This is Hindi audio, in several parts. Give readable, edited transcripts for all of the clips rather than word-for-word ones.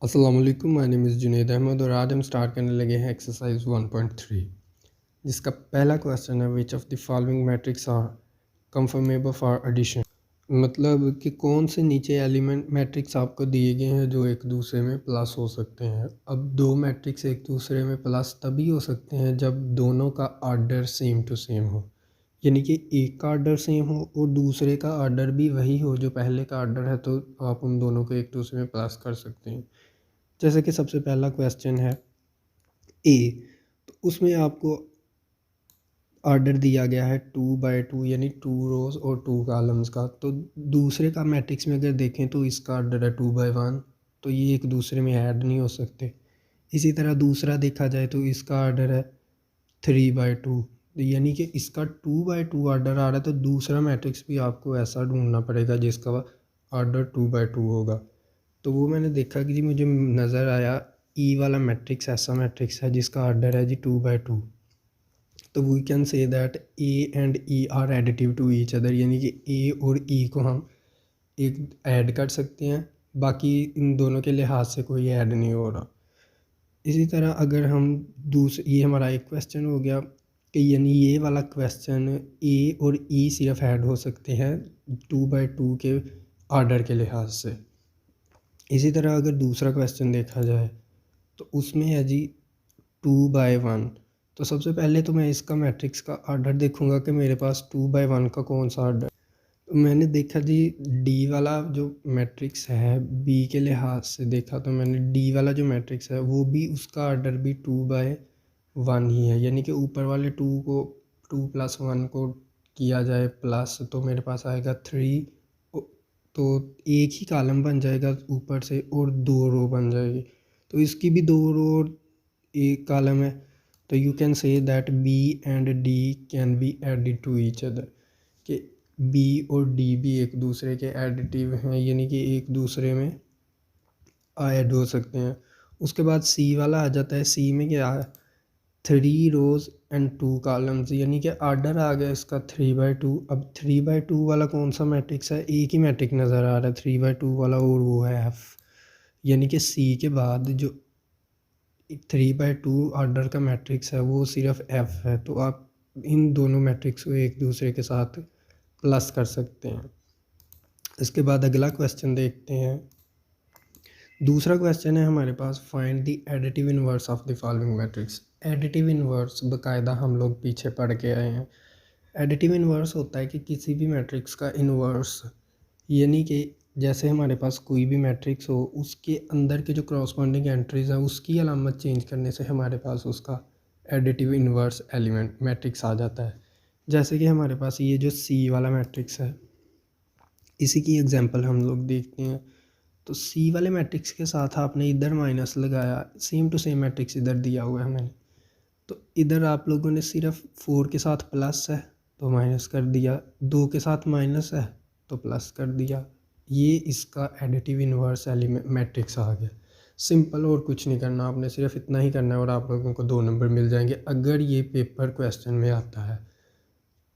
अस्सलाम वालेकुम, my name is Junaid Ahmed और आज हम स्टार्ट करने लगे हैं एक्सरसाइज 1.3 जिसका पहला क्वेश्चन है which of the following matrix are conformable for addition. मतलब कि कौन से नीचे एलिमेंट मैट्रिक्स आपको दिए गए हैं जो एक दूसरे में प्लस हो सकते हैं। अब दो मैट्रिक्स एक दूसरे में प्लस तभी हो सकते हैं जब दोनों का आर्डर सेम टू सेम हो, यानी कि एक का आर्डर सेम हो और दूसरे का आर्डर भी वही हो जो पहले का आर्डर है, तो आप उन दोनों को एक दूसरे में प्लस कर सकते हैं। जैसे कि सबसे पहला क्वेश्चन है ए, तो उसमें आपको आर्डर दिया गया है 2/2 यानी 2 रोज़ और 2 कॉलम्स का। तो दूसरे का मैट्रिक्स में अगर देखें तो इसका आर्डर है 2/1, तो ये एक दूसरे में ऐड नहीं हो सकते। इसी तरह दूसरा देखा जाए तो इसका आर्डर है 3/2, यानी कि इसका 2/2 आर्डर आ रहा है, तो दूसरा मैट्रिक्स भी आपको ऐसा ढूंढना पड़ेगा जिसका आर्डर 2/2 होगा। तो वो मैंने देखा कि जी मुझे नज़र आया ई वाला मैट्रिक्स ऐसा मैट्रिक्स है जिसका आर्डर है जी 2/2। तो we can say that A and E are additive to each other, यानी कि ए और ई को हम एक ऐड कर सकते हैं, बाकी इन दोनों के लिहाज से कोई ऐड नहीं हो रहा। इसी तरह अगर हम ये हमारा एक क्वेश्चन हो गया कि यानी ये वाला क्वेश्चन ए और ई सिर्फ ऐड हो सकते हैं 2/2 के आर्डर के लिहाज से। इसी तरह अगर दूसरा क्वेश्चन देखा जाए तो उसमें है जी 2/1। तो सबसे पहले तो मैं इसका मैट्रिक्स का आर्डर देखूंगा कि मेरे पास 2/1 का कौन सा आर्डर। तो मैंने देखा जी डी वाला जो मैट्रिक्स है बी के लिहाज से देखा, तो मैंने डी वाला जो मैट्रिक्स है वो भी उसका आर्डर भी 2/1 ही है, यानी कि ऊपर वाले 2 + 1 को किया जाए प्लस तो मेरे पास आएगा 3। तो एक ही कॉलम बन जाएगा ऊपर से और 2 रो बन जाएगी। तो इसकी भी 2 रो और एक कॉलम है, तो you can say that B and D can be added to each other, कि बी और डी भी एक दूसरे के एडिटिव हैं, यानी कि एक दूसरे में ऐड हो सकते हैं। उसके बाद सी वाला आ जाता है। सी में क्या है 3 रोज़ एंड 2 कॉलम्स, यानी कि आर्डर आ गया इसका 3/2। अब 3/2 वाला कौन सा मैट्रिक्स है, एक ही मैट्रिक नज़र आ रहा है 3/2 वाला और वो है एफ, यानी कि सी के बाद जो 3/2 आर्डर का मैट्रिक्स है वो सिर्फ एफ है। तो आप इन दोनों मैट्रिक्स को एक दूसरे के साथ प्लस कर सकते हैं। इसके बाद अगला क्वेश्चन देखते हैं। दूसरा क्वेश्चन है हमारे पास find the additive inverse of the following matrix. Additive inverse बाकायदा हम लोग पीछे पढ़ के आए हैं। एडिटिव इनवर्स होता है कि किसी भी मैट्रिक्स का इनवर्स, यानी कि जैसे हमारे पास कोई भी मैट्रिक्स हो उसके अंदर के जो क्रॉसपॉन्डिंग एंट्रीज है उसकी अलामत चेंज करने से हमारे पास उसका एडिटिव इनवर्स एलिमेंट मैट्रिक्स आ जाता है। जैसे कि हमारे पास ये जो सी वाला मैट्रिक्स है इसी की एग्जांपल हम लोग देखते हैं। तो सी वाले मैट्रिक्स के साथ आपने इधर माइनस लगाया, सेम टू सेम मैट्रिक्स इधर दिया हुआ है मैंने, तो इधर आप लोगों ने सिर्फ 4 के साथ प्लस है तो माइनस कर दिया, 2 के साथ माइनस है तो प्लस कर दिया। ये इसका एडिटिव इनवर्स एलिमेंट मैट्रिक्स आ गया। सिंपल, और कुछ नहीं करना आपने, सिर्फ इतना ही करना है और आप लोगों को 2 नंबर मिल जाएंगे अगर ये पेपर क्वेश्चन में आता है।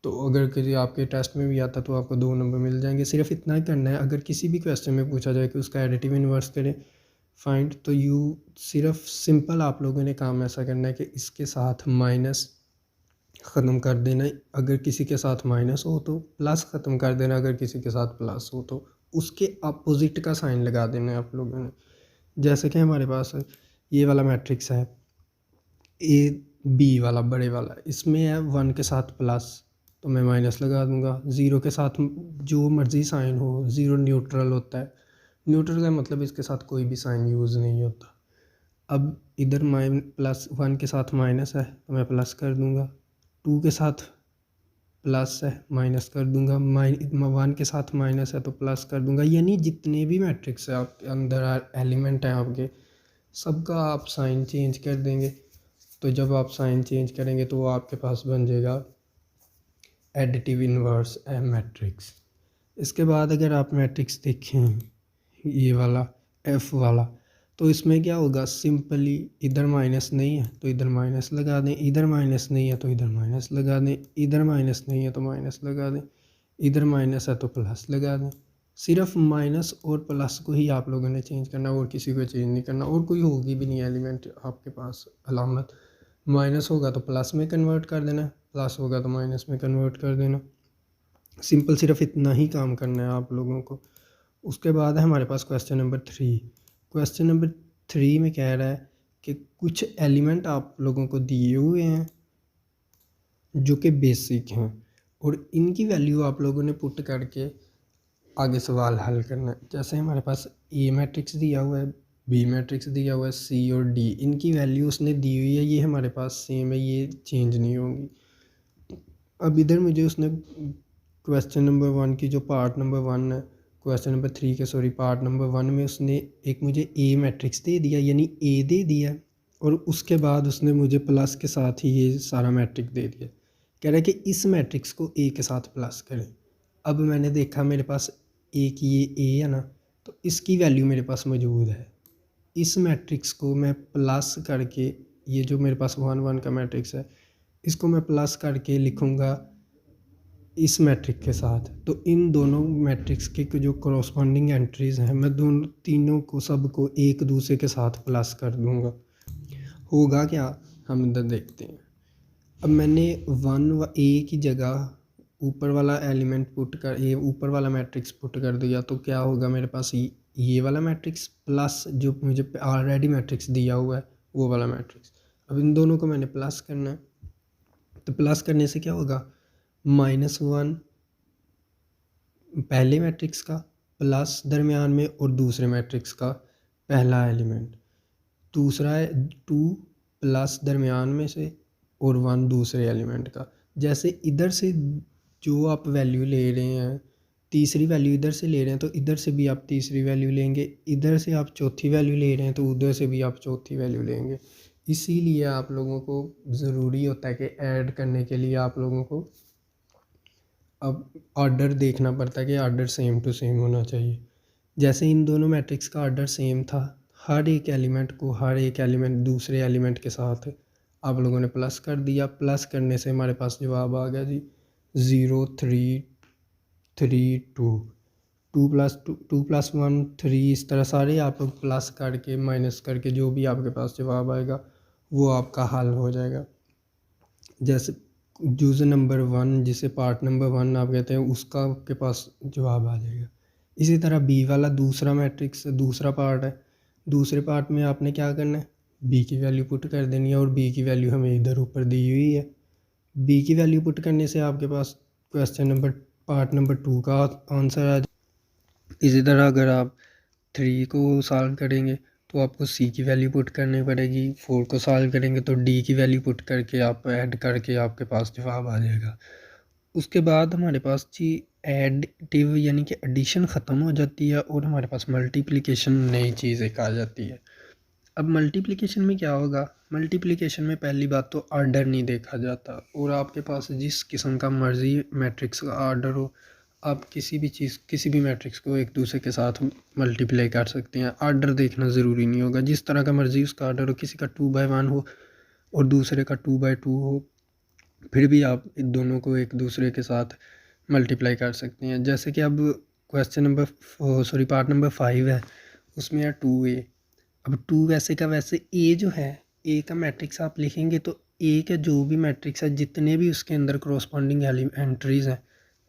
तो अगर किसी आपके टेस्ट में भी आता तो आपको 2 नंबर मिल जाएंगे। सिर्फ इतना ही करना है। अगर किसी भी क्वेश्चन में पूछा जाए कि उसका एडिटिव इनवर्स करें फाइंड, तो यू सिर्फ सिंपल आप लोगों ने काम ऐसा करना है कि इसके साथ माइनस ख़त्म कर देना, अगर किसी के साथ माइनस हो तो प्लस ख़त्म कर देना, अगर किसी के साथ प्लस हो तो उसके अपोजिट का साइन लगा देना है आप लोगों ने। जैसे कि हमारे पास ये वाला मैट्रिक्स है ए बी वाला बड़े वाला, इसमें है 1 के साथ प्लस तो मैं माइनस लगा दूंगा, 0 के साथ जो मर्ज़ी साइन हो, 0 न्यूट्रल होता है, न्यूट्रल का मतलब इसके साथ कोई भी साइन यूज़ नहीं होता। अब इधर +1 के साथ माइनस है तो मैं प्लस कर दूंगा, 2 के साथ प्लस है माइनस कर दूंगा, 1 के साथ माइनस है तो प्लस कर दूंगा। यानी जितने भी मैट्रिक्स है आपके अंदर एलिमेंट हैं आपके, सबका आप साइन चेंज कर देंगे। तो जब आप साइन चेंज करेंगे तो वो आपके पास बन जाएगा एडिटिव इनवर्स मैट्रिक्स। इसके बाद अगर आप मैट्रिक्स देखें ये वाला एफ वाला, तो इसमें क्या होगा, सिंपली इधर माइनस नहीं है तो इधर माइनस लगा दें, इधर माइनस नहीं है तो इधर माइनस लगा दें, इधर माइनस नहीं है तो माइनस लगा दें, इधर माइनस है तो प्लस लगा दें। सिर्फ माइनस और प्लस को ही आप लोगों ने चेंज करना, और किसी को चेंज नहीं करना, और कोई होगी भी नहीं एलिमेंट आपके पास अलामत। माइनस होगा तो प्लस में कन्वर्ट कर देना, प्लस होगा तो माइनस में कन्वर्ट कर देना। सिंपल, सिर्फ इतना ही काम करना है आप लोगों को। उसके बाद है हमारे पास क्वेश्चन नंबर 3। क्वेश्चन नंबर 3 में कह रहा है कि कुछ एलिमेंट आप लोगों को दिए हुए हैं जो कि बेसिक हैं, और इनकी वैल्यू आप लोगों ने पुट करके आगे सवाल हल करना है। जैसे हमारे पास ए मैट्रिक्स दिया हुआ है, बी मैट्रिक्स दिया हुआ है, सी और डी, इनकी वैल्यू उसने दी हुई है, ये हमारे पास सेम है, ये चेंज नहीं होंगी। अब इधर मुझे उसने क्वेश्चन नंबर 1 की जो पार्ट नंबर 1 है, क्वेश्चन नंबर 3 के सॉरी पार्ट नंबर 1 में उसने एक मुझे ए मैट्रिक्स दे दिया, यानी ए दे दिया, और उसके बाद उसने मुझे प्लस के साथ ही ये सारा मैट्रिक्स दे दिया। कह रहा है कि इस मैट्रिक्स को ए के साथ प्लस करें। अब मैंने देखा मेरे पास ए की ये ए है ना, तो इसकी वैल्यू मेरे पास मौजूद है। इस मैट्रिक्स को मैं प्लस करके, ये जो मेरे पास 1 1 का मैट्रिक्स है, इसको मैं प्लस करके लिखूँगा इस मैट्रिक्स के साथ। तो इन दोनों मैट्रिक्स के जो कॉरस्पॉन्डिंग एंट्रीज़ हैं, मैं दोनों तीनों को सबको एक दूसरे के साथ प्लस कर दूँगा। होगा क्या, हम इधर देखते हैं। अब मैंने 1 व ए की जगह ऊपर वाला एलिमेंट पुट कर, ये ऊपर वाला मैट्रिक्स पुट कर दिया, तो क्या होगा मेरे पास ये वाला मैट्रिक्स प्लस जो मुझे ऑलरेडी मैट्रिक्स दिया हुआ है वो वाला मैट्रिक्स। अब इन दोनों को मैंने प्लस करना है, तो प्लस करने से क्या होगा, -1 पहले मैट्रिक्स का प्लस दरमियान में और दूसरे मैट्रिक्स का पहला एलिमेंट, दूसरा है 2 प्लस दरमियान में से और 1 दूसरे एलिमेंट का। जैसे इधर से जो आप वैल्यू ले रहे हैं, तीसरी वैल्यू इधर से ले रहे हैं, तो इधर से भी आप तीसरी वैल्यू लेंगे, इधर से आप चौथी वैल्यू ले रहे हैं तो उधर से भी आप चौथी वैल्यू लेंगे। इसीलिए आप लोगों को ज़रूरी होता है कि ऐड करने के लिए आप लोगों को अब ऑर्डर देखना पड़ता है कि ऑर्डर सेम टू सेम होना चाहिए। जैसे इन दोनों मैट्रिक्स का ऑर्डर सेम था, हर एक एलिमेंट दूसरे एलिमेंट के साथ आप लोगों ने प्लस कर दिया। प्लस करने से हमारे पास जवाब आ गया जी 0 3 3 2, 2 + 1 3, इस तरह सारे आप लोग प्लस करके माइनस करके जो भी आपके पास जवाब आएगा वो आपका हल हो जाएगा। जैसे यूज़र नंबर 1 जिसे पार्ट नंबर 1 आप कहते हैं, उसका आपके पास जवाब आ जाएगा। इसी तरह बी वाला दूसरा मैट्रिक्स दूसरा पार्ट है, दूसरे पार्ट में आपने क्या करना है, बी की वैल्यू पुट कर देनी है, और बी की वैल्यू हमें इधर ऊपर दी हुई है। बी की वैल्यू पुट करने से आपके पास क्वेश्चन नंबर पार्ट नंबर 2 का आंसर आ जाए। इसी तरह अगर आप 3 को सॉल्व करेंगे तो आपको सी की वैल्यू पुट करनी पड़ेगी, 4 को सॉल्व करेंगे तो डी की वैल्यू पुट करके आप ऐड करके आपके पास जवाब आ जाएगा। उसके बाद हमारे पास जी एडिटिव यानी कि एडिशन ख़त्म हो जाती है और हमारे पास मल्टीप्लिकेशन नई चीज़ एक आ जाती है। अब मल्टीप्लिकेशन में क्या होगा, मल्टीप्लिकेशन में पहली बात तो ऑर्डर नहीं देखा जाता, और आपके पास जिस किस्म का मर्ज़ी मैट्रिक्स का ऑर्डर हो, आप किसी भी मैट्रिक्स को एक दूसरे के साथ मल्टीप्लाई कर सकते हैं। ऑर्डर देखना ज़रूरी नहीं होगा, जिस तरह का मर्ज़ी उसका ऑर्डर हो, किसी का 2/1 हो और दूसरे का 2/2 हो, फिर भी आप इन दोनों को एक दूसरे के साथ मल्टीप्लाई कर सकते हैं। जैसे कि अब क्वेश्चन नंबर पार्ट नंबर 5 है, उसमें है 2a। अब 2 वैसे का वैसे ए जो है, ए का मैट्रिक्स आप लिखेंगे तो ए का जो भी मैट्रिक्स है, जितने भी उसके अंदर कॉरस्पॉन्डिंग एंट्रीज़ हैं,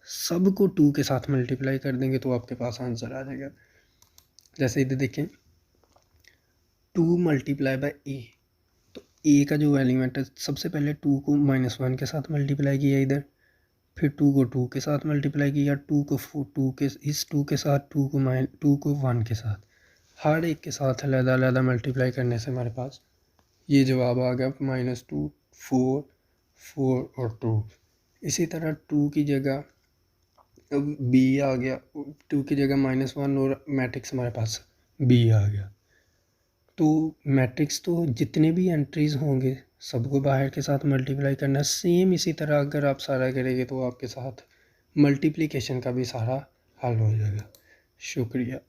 सब को 2 के साथ मल्टीप्लाई कर देंगे तो आपके पास आंसर आ जाएगा। जैसे इधर देखें 2 × ए, तो ए का जो एलिमेंट है, सबसे पहले 2 को -1 के साथ मल्टीप्लाई किया इधर, फिर 2 को 2 के साथ मल्टीप्लाई किया, 2 को 2 के इस 2 के साथ, 2 को 1 के साथ, हर एक के साथ अलग मल्टीप्लाई करने से हमारे पास ये जवाब आ गया -2 4 4 और 2। इसी तरह 2 की जगह बी आ गया, 2 की जगह -1 और मैट्रिक्स हमारे पास बी आ गया। तो मैट्रिक्स तो जितने भी एंट्रीज़ होंगे सबको बाहर के साथ मल्टीप्लाई करना। सेम इसी तरह अगर आप सारा करेंगे तो आपके साथ मल्टीप्लिकेशन का भी सारा हल हो जाएगा। शुक्रिया।